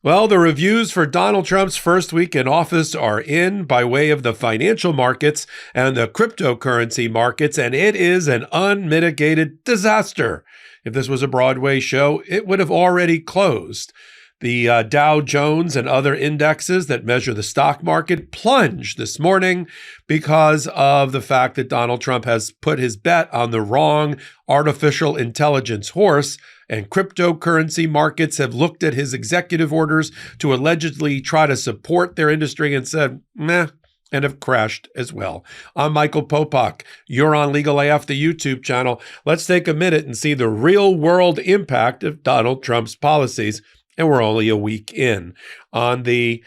Well, the reviews for Donald Trump's first week in office are in by way of the financial markets and the cryptocurrency markets, and it is an unmitigated disaster. If this was a Broadway show, it would have already closed. The Dow Jones and other indexes that measure the stock market plunged this morning because of the fact that Donald Trump has put his bet on the wrong artificial intelligence horse, and cryptocurrency markets have looked at his executive orders to allegedly try to support their industry and said, meh, and have crashed as well. I'm Michael Popok. You're on Legal AF, the YouTube channel. Let's take a minute and see the real world impact of Donald Trump's policies. And we're only a week in. On the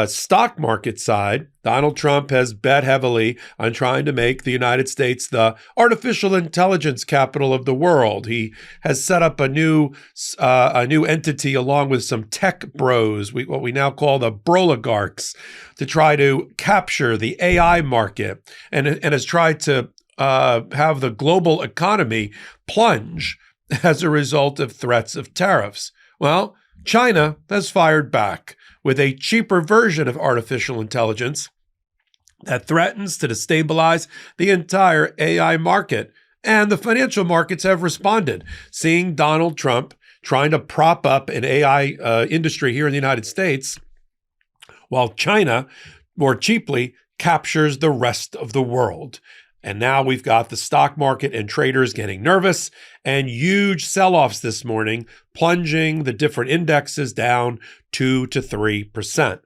stock market side, Donald Trump has bet heavily on trying to make the United States the artificial intelligence capital of the world. He has set up a new entity along with some tech bros, what we now call the broligarchs, to try to capture the AI market, and has tried to have the global economy plunge as a result of threats of tariffs. Well, China has fired back with a cheaper version of artificial intelligence that threatens to destabilize the entire AI market. And the financial markets have responded, seeing Donald Trump trying to prop up an AI industry here in the United States, while China more cheaply captures the rest of the world. And now we've got the stock market and traders getting nervous, and huge sell-offs this morning, plunging the different indexes down 2 to 3%,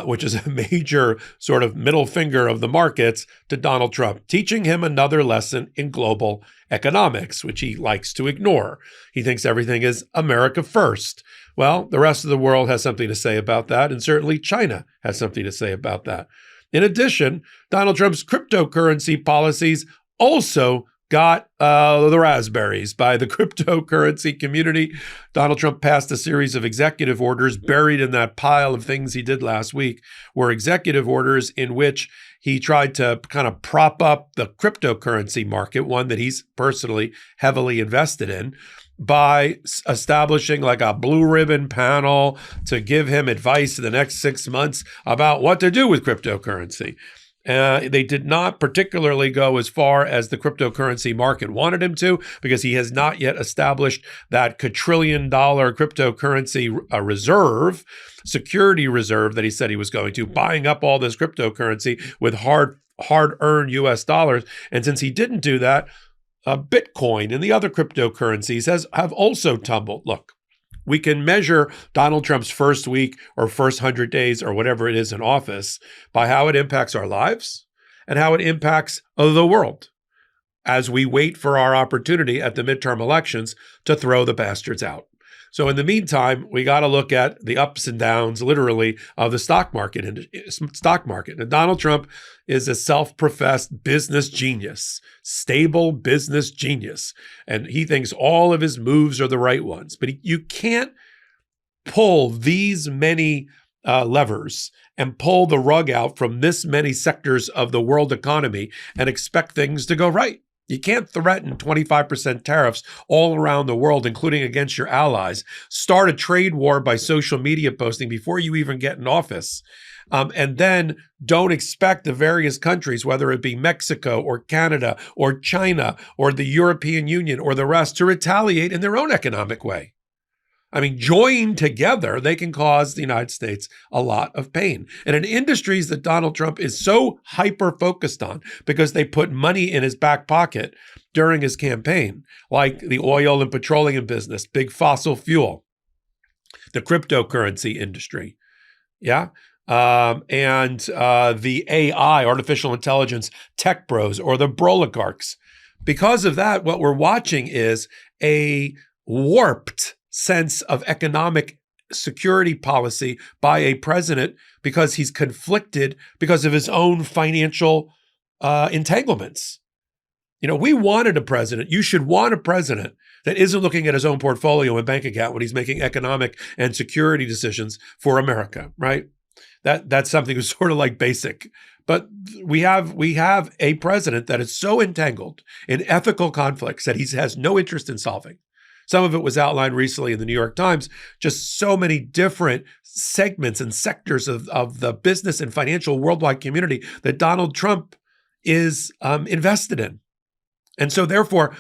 which is a major sort of middle finger of the markets to Donald Trump, teaching him another lesson in global economics, which he likes to ignore. He thinks everything is America first. Well, the rest of the world has something to say about that, and certainly China has something to say about that. In addition, Donald Trump's cryptocurrency policies also got the raspberries by the cryptocurrency community. Donald Trump passed a series of executive orders buried in that pile of things he did last week, were executive orders in which he tried to kind of prop up the cryptocurrency market, one that he's personally heavily invested in, by establishing like a blue ribbon panel to give him advice in the next 6 months about what to do with cryptocurrency. They did not particularly go as far as the cryptocurrency market wanted him to, because he has not yet established that quadrillion-dollar cryptocurrency reserve, security reserve that he said he was going to, buying up all this cryptocurrency with hard-earned US dollars. And since he didn't do that, Bitcoin and the other cryptocurrencies have also tumbled. Look, we can measure Donald Trump's first week or first 100 days or whatever it is in office by how it impacts our lives and how it impacts the world as we wait for our opportunity at the midterm elections to throw the bastards out. So in the meantime, we got to look at the ups and downs, literally, of the stock market. And Donald Trump is a self-professed business genius, stable business genius. And he thinks all of his moves are the right ones. But you can't pull these many levers and pull the rug out from this many sectors of the world economy and expect things to go right. You can't threaten 25% tariffs all around the world, including against your allies, start a trade war by social media posting before you even get in office, and then don't expect the various countries, whether it be Mexico or Canada or China or the European Union or the rest, to retaliate in their own economic way. I mean, joined together, they can cause the United States a lot of pain. And in industries that Donald Trump is so hyper-focused on because they put money in his back pocket during his campaign, like the oil and petroleum business, big fossil fuel, the cryptocurrency industry, and the AI, artificial intelligence tech bros, or the broligarchs. Because of that, what we're watching is a warped sense of economic security policy by a president because he's conflicted because of his own financial entanglements. You know, we wanted a president. You should want a president that isn't looking at his own portfolio and bank account when he's making economic and security decisions for America, right? That's something that's sort of like basic. But we have a president that is so entangled in ethical conflicts that he has no interest in solving. Some of it was outlined recently in the New York Times, just so many different segments and sectors of the business and financial worldwide community that Donald Trump is invested in. And so therefore,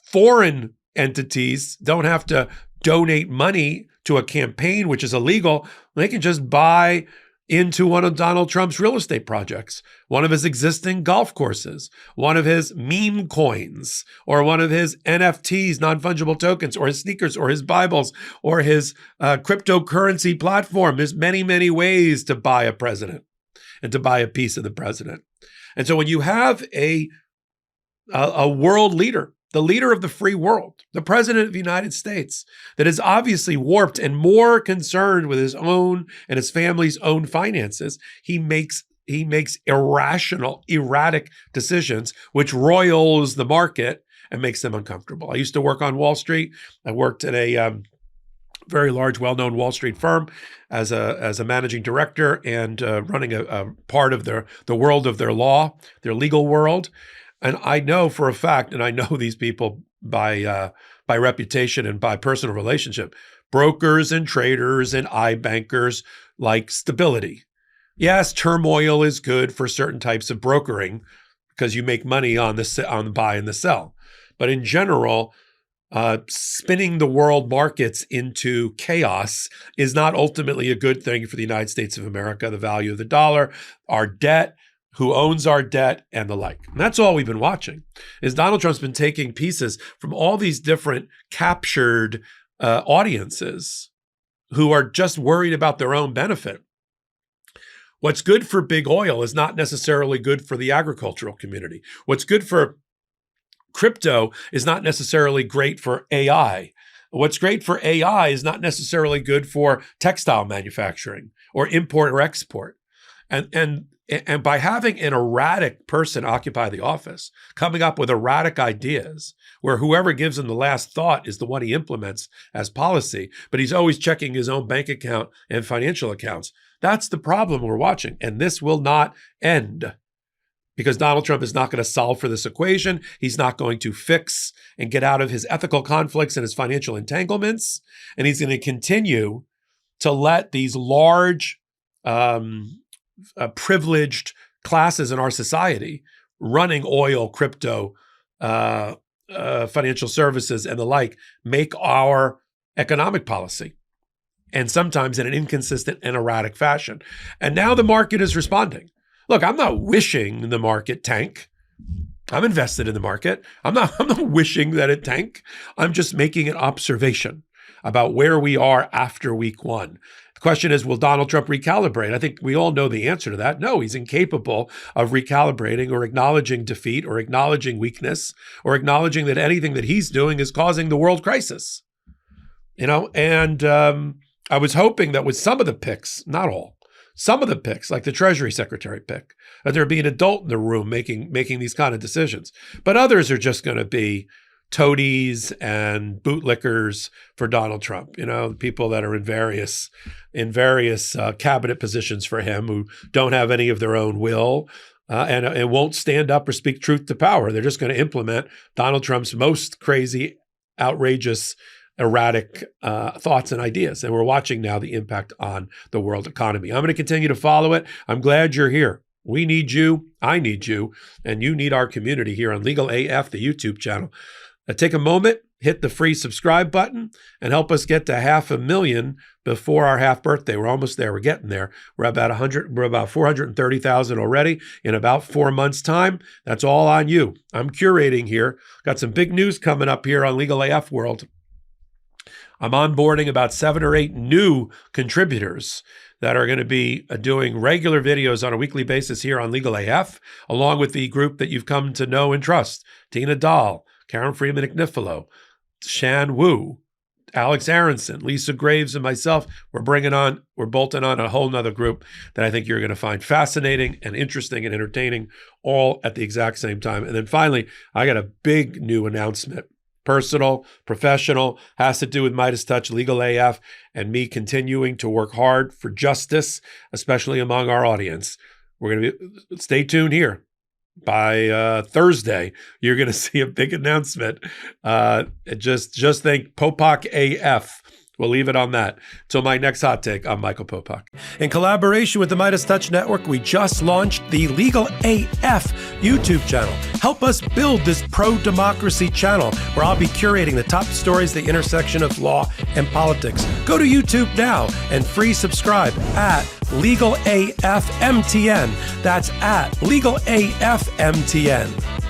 foreign entities don't have to donate money to a campaign, which is illegal. They can just buy into one of Donald Trump's real estate projects, one of his existing golf courses, one of his meme coins, or one of his NFTs, non-fungible tokens, or his sneakers, or his Bibles, or his cryptocurrency platform. There's many, many ways to buy a president and to buy a piece of the president. And so when you have a world leader, the leader of the free world, the president of the United States, that is obviously warped and more concerned with his own and his family's own finances, he makes irrational, erratic decisions, which roils the market and makes them uncomfortable. I used to work on Wall Street. I worked at a very large, well-known Wall Street firm as a managing director and running a part of the world of their law, their legal world. And I know for a fact, and I know these people by reputation and by personal relationship, brokers and traders and iBankers like stability. Yes, turmoil is good for certain types of brokering because you make money on the buy and the sell. But in general, spinning the world markets into chaos is not ultimately a good thing for the United States of America, the value of the dollar, our debt, who owns our debt, and the like. And that's all we've been watching, is Donald Trump's been taking pieces from all these different captured audiences who are just worried about their own benefit. What's good for big oil is not necessarily good for the agricultural community. What's good for crypto is not necessarily great for AI. What's great for AI is not necessarily good for textile manufacturing or import or export. And by having an erratic person occupy the office, coming up with erratic ideas, where whoever gives him the last thought is the one he implements as policy, but he's always checking his own bank account and financial accounts, that's the problem we're watching. And this will not end because Donald Trump is not going to solve for this equation. He's not going to fix and get out of his ethical conflicts and his financial entanglements. And he's going to continue to let these large, privileged classes in our society running oil, crypto, financial services, and the like make our economic policy, and sometimes in an inconsistent and erratic fashion. And now the market is responding. Look, I'm not wishing the market tank. I'm invested in the market. I'm not wishing that it tank. I'm just making an observation about where we are after week one. The question is, will Donald Trump recalibrate? I think we all know the answer to that. No, he's incapable of recalibrating or acknowledging defeat or acknowledging weakness or acknowledging that anything that he's doing is causing the world crisis. And I was hoping that with some of the picks, not all, some of the picks, like the Treasury Secretary pick, that there'd be an adult in the room making these kind of decisions. But others are just going to be toadies and bootlickers for Donald Trump, people that are in various cabinet positions for him who don't have any of their own will and won't stand up or speak truth to power. They're just going to implement Donald Trump's most crazy, outrageous, erratic thoughts and ideas. And we're watching now the impact on the world economy. I'm going to continue to follow it. I'm glad you're here. We need you. I need you. And you need our community here on Legal AF, the YouTube channel. Take a moment, hit the free subscribe button, and help us get to 500,000 before our half birthday. We're almost there. We're getting there. We're about 430,000 already in about 4 months' time. That's all on you. I'm curating here. Got some big news coming up here on Legal AF World. I'm onboarding about 7 or 8 new contributors that are going to be doing regular videos on a weekly basis here on Legal AF, along with the group that you've come to know and trust: Tina Dahl, Karen Freeman Ignifilo, Shan Wu, Alex Aronson, Lisa Graves, and myself. We're bolting on a whole nother group that I think you're going to find fascinating and interesting and entertaining all at the exact same time. And then finally, I got a big new announcement. Personal, professional, has to do with Midas Touch, Legal AF, and me continuing to work hard for justice, especially among our audience. We're going to stay tuned here. by Thursday, you're going to see a big announcement. Just think Popok AF. We'll leave it on that. Till my next hot take, I'm Michael Popok. In collaboration with the Midas Touch Network, we just launched the Legal AF YouTube channel. Help us build this pro-democracy channel where I'll be curating the top stories at the intersection of law and politics. Go to YouTube now and free subscribe at Legal AF MTN. That's at Legal AF MTN.